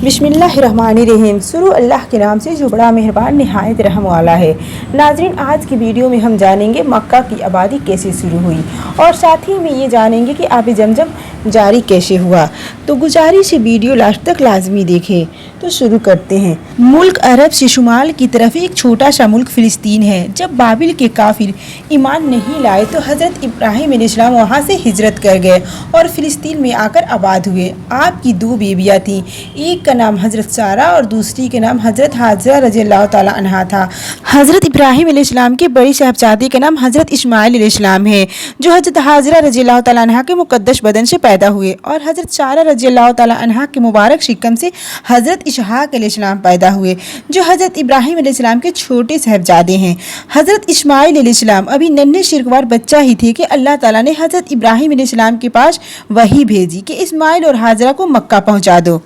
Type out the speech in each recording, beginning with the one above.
بسم اللہ الرحمن الرحیم۔ شروع اللہ کے نام سے جو بڑا مہربان نہایت رحم والا ہے۔ ناظرین، آج کی ویڈیو میں ہم جانیں گے مکہ کی آبادی کیسے شروع ہوئی اور ساتھ ہی میں یہ جانیں گے کہ آب زمزم جاری کیسے ہوا۔ تو گزارش ہے ویڈیو لاسٹ تک لازمی دیکھیں۔ تو شروع کرتے ہیں۔ ملک عرب سے شمال کی طرف ایک چھوٹا سا ملک فلسطین ہے۔ جب بابل کے کافر ایمان نہیں لائے تو حضرت ابراہیم علیہ السلام وہاں سے ہجرت کر گئے اور فلسطین میں آ کر آباد ہوئے۔ آپ کی دو بیویاں تھیں، ایک کا نام حضرت سارہ اور دوسری کا نام حضرت حاجرہ رضی اللہ تعالیٰ عنہا تھا۔ حضرت ابراہیم علیہ السلام کے بڑے صاحبزادے کا نام حضرت اسماعیل علیہ السلام ہے، جو حضرت حاجرہ رضی اللہ تعالیٰ عنہا کے مقدس بدن سے پیدا ہوئے، اور حضرت سارہ رضی اللہ تعالیٰ عنہا کے مبارک شکم سے حضرت اسحاق علیہ السلام پیدا ہوئے، جو حضرت ابراہیم علیہ السلام کے چھوٹے صاحبزادے ہیں۔ حضرت اسماعیل علیہ السلام ابھی ننھے شرکوار بچہ ہی تھے کہ اللہ تعالیٰ نے حضرت ابراہیم علیہ السلام کے پاس وحی بھیجی کہ اسماعیل اور حاجرہ کو مکہ پہنچا دو۔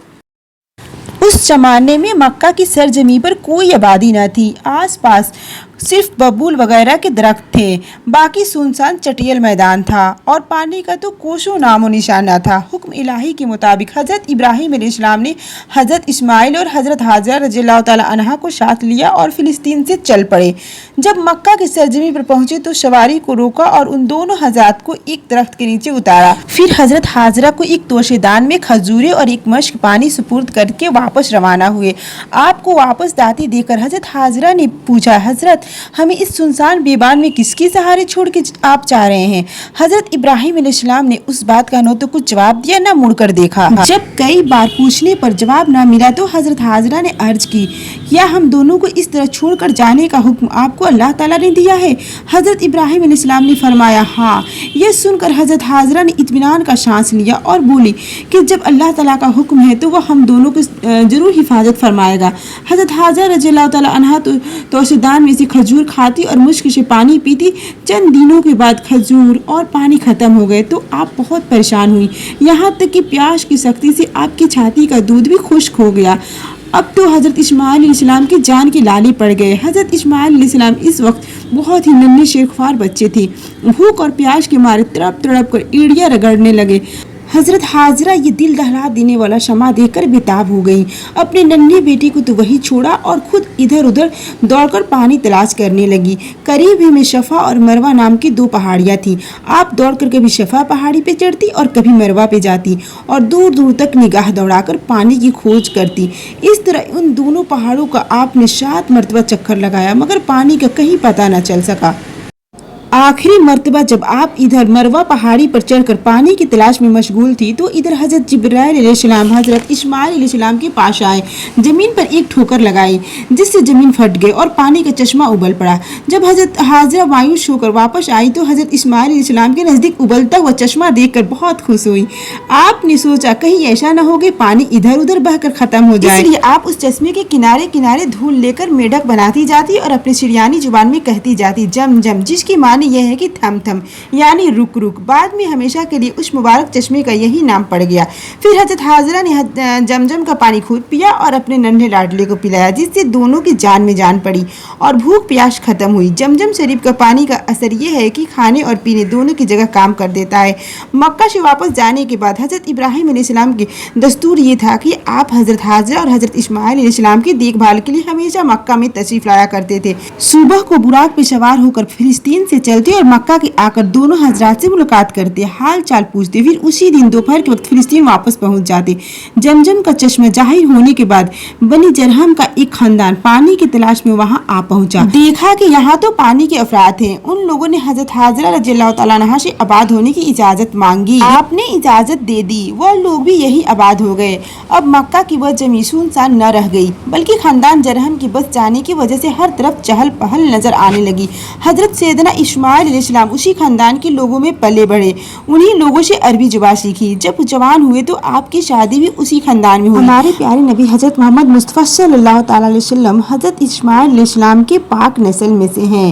اس زمانے میں مکہ کی سرزمین پر کوئی آبادی نہ تھی، آس پاس صرف ببول وغیرہ کے درخت تھے، باقی سنسان چٹیل میدان تھا اور پانی کا تو کوسوں نام و نشان نہ تھا۔ حکم الہی کے مطابق حضرت ابراہیم علیہ السلام نے حضرت اسماعیل اور حضرت حاجرہ رضی اللہ تعالیٰ عنہا کو ساتھ لیا اور فلسطین سے چل پڑے۔ جب مکہ کی سرزمین پر پہنچے تو سواری کو روکا اور ان دونوں حضرات کو ایک درخت کے نیچے اتارا، پھر حضرت حاجرہ کو ایک توشے دان میں کھجوریں اور ایک مشک پانی سپرد کر کے واپس روانہ ہوئے۔ آپ کو واپس داتی دے کر حضرت حاجرہ نے پوچھا، حضرت ہمیں اس سنسان بیابان میں کس کے سہارے چھوڑ کے آپ جا رہے ہیں؟ حضرت ابراہیم علیہ السلام نے اس بات کا نہ تو کچھ جواب دیا نہ مڑ کر دیکھا۔ جب کئی بار پوچھنے پر جواب نہ ملا تو حضرت حاجرہ نے عرض کی، کیا ہم دونوں کو اس طرح چھوڑ کر جانے کا حکم آپ کو اللہ تعالیٰ نے دیا ہے؟ حضرت ابراہیم علیہ السلام نے فرمایا، ہاں۔ یہ سن کر حضرت حاجرہ نے اطمینان کا سانس لیا اور بولی کہ جب اللہ تعالیٰ کا حکم ہے تو وہ ہم دونوں کو ضرور حفاظت فرمائے گا۔ حضرت حاجرہ رضی اللہ تعالیٰ عنہا توشے دان میں سے کھجور کھاتی اور مشک سے پانی پیتی۔ چند دنوں کے بعد کھجور اور پانی ختم ہو گئے تو آپ بہت پریشان ہوئی، یہاں تک کہ پیاس کی سختی سے آپ کی چھاتی کا دودھ بھی خشک ہو گیا۔ اب تو حضرت اسماعیل علیہ السلام کی جان کے لالے پڑ گئے۔ حضرت اسماعیل علیہ السلام اس وقت بہت ہی ننھے شیخوار بچے تھے، بھوک اور پیاس کے مارے تڑپ تڑپ کر ایڑیاں رگڑنے لگے۔ حضرت حاجرہ یہ دل دہلا دینے والا شمع دیکھ کر بےتاب ہو گئی، اپنے ننھے بیٹے کو تو وہی چھوڑا اور خود ادھر ادھر دوڑ کر پانی تلاش کرنے لگی۔ قریب ہی میں صفا اور مروہ نام کی دو پہاڑیاں تھیں، آپ دوڑ کر کبھی صفا پہاڑی پہ چڑھتی اور کبھی مروہ پہ جاتی اور دور دور تک نگاہ دوڑا کر پانی کی کھوج کرتی۔ اس طرح ان دونوں پہاڑوں کا آپ نے 7 مرتبہ چکر لگایا مگر پانی کا کہیں پتہ نہ چل سکا۔ آخری مرتبہ جب آپ ادھر مروہ پہاڑی پر چڑھ کر پانی کی تلاش میں مشغول تھی تو ادھر حضرت جبرائیل علیہ السلام حضرت اسماعیل علیہ السلام کے پاس آئے، زمین پر ایک ٹھوکر لگائی جس سے زمین پھٹ گئی اور پانی کا چشمہ ابل پڑا۔ جب حضرت حاجرہ مایوس ہو کر واپس آئی تو حضرت اسماعیل علیہ السلام کے نزدیک ابلتا ہوا چشمہ دیکھ کر بہت خوش ہوئی۔ آپ نے سوچا کہیں ایسا نہ ہو کہ پانی ادھر ادھر بہہ کر ختم ہو جائے، اس لیے آپ اس چشمے کے کنارے کنارے دھول لے کر میڈک بناتی جاتی اور اپنی سریانی زبان میں کہتی جاتی جم جم، جس کی معنی یہ ہے کہ تھم تھم یعنی رک رک۔ بعد میں ہمیشہ کے لیے اس مبارک چشمے کا یہی نام پڑ گیا۔ پھر حضرت حاجرہ نے زمزم کا پانی خود پیا اور اپنے ننھے لاڈلے کو پلایا، جس سے دونوں کی جان میں جان پڑی اور بھوک پیاس ختم ہوئی۔ زمزم شریف کا پانی کا اثر یہ ہے کہ کھانے اور پینے دونوں کی جگہ کام کر دیتا ہے۔ مکہ سے واپس جانے کے بعد حضرت ابراہیم علیہ السلام کی دستور یہ تھا کہ آپ حضرت حاجرہ اور حضرت اسماعیل علیہ السلام کی دیکھ بھال کے لیے ہمیشہ مکہ میں تشریف لایا کرتے تھے۔ صبح کو براق پہ سوار ہو کر فلسطین سے چلتے اور مکہ کے آ کر دونوں حضرات سے ملاقات کرتے، حال چال پوچھتے، پھر اسی دن دوپہر کے وقت فلسطین واپس پہنچ جاتے۔ زمزم کا چشمہ ظاہر ہونے کے بعد بنی جرہم کا ایک خاندان پانی کی تلاش میں وہاں آ پہنچا۔ دیکھا کہ یہاں تو پانی کے افراد ہیں۔ ان لوگوں نے حضرت حاجرہ رضی اللہ تعالیٰ عنہا سے آباد ہونے کی اجازت مانگی، آپ نے اجازت دے دی، وہ لوگ بھی یہی آباد ہو گئے۔ اب مکہ کی وہ زمین سنسان نہ رہ گئی بلکہ خاندان جرہم کے بس جانے کی وجہ سے ہر طرف چہل پہل نظر آنے لگی۔ حضرت سیدنا اسماعیل علیہ السلام اسی خاندان کے لوگوں میں پلے بڑھے، انہی لوگوں سے عربی زبان سیکھی۔ جب جوان ہوئے تو آپ کی شادی بھی اسی خاندان میں ہوئی۔ ہمارے پیارے نبی حضرت محمد مصطفیٰ صلی اللہ تعالیٰ علیہ وسلم حضرت اسماعیل علیہ السلام کے پاک نسل میں سے ہیں۔